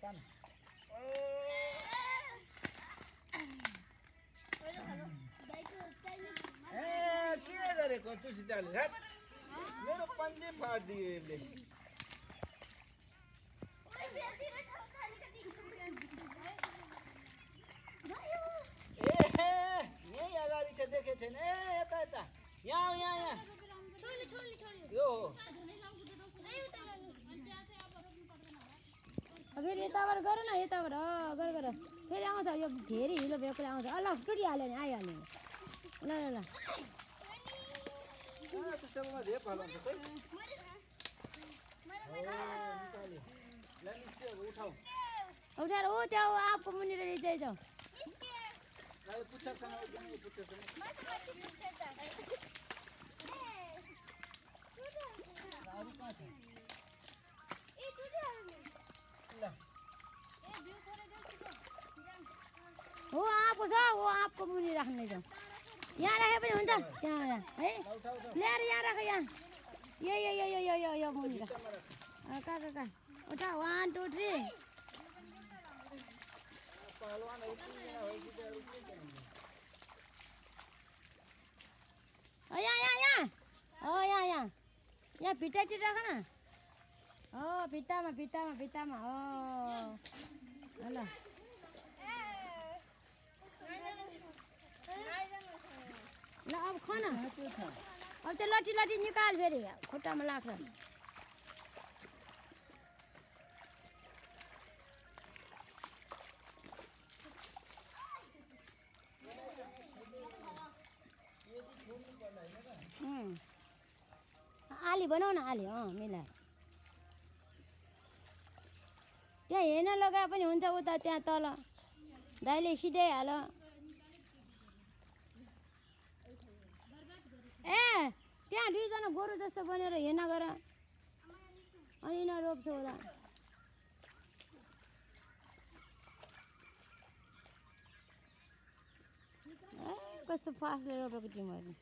तान के गरेको तुसिदाले मेरो पन्जे फाटिदियो यसले यही अगाडि छ देखेको छैन यता यता यहाँ यहाँ यो फेरि यताबाट गर न यताबाट गर गर फेरि आउँछ यो धेरै हिलो भेकोले आउँछ अल्ल टुटिहाल्यो नि आइहाल्यो ल ल ल उठाएर ओ त्यो आँपको मुनि रहेछ हो आँपको छ हो आँपको मुनि राख्ने छ यहाँ राखे पनि हुन्छ त्यहाँ है ल्याएर यहाँ राख यहाँ यो मुनि राख कहाँ उठा 1 2 3 यहाँ भित्तातिर राख न हो भित्तामा हो ल ल अब खाना अब त्यो लटी निकाल फेरि खुट्टामा लाग्छ आली बनाऊ न आली मिलाएर त्यहाँ हेर्न लगाए पनि हुन्छ उता त्यहाँ तल दाइले सिधै हाल ए त्यहाँ दुईजना गोरु जस्तो बनेर हेर्न गर अनि यिनीहरू रोप्छ होला कस्तो फास्टले रोपेको तिमीहरू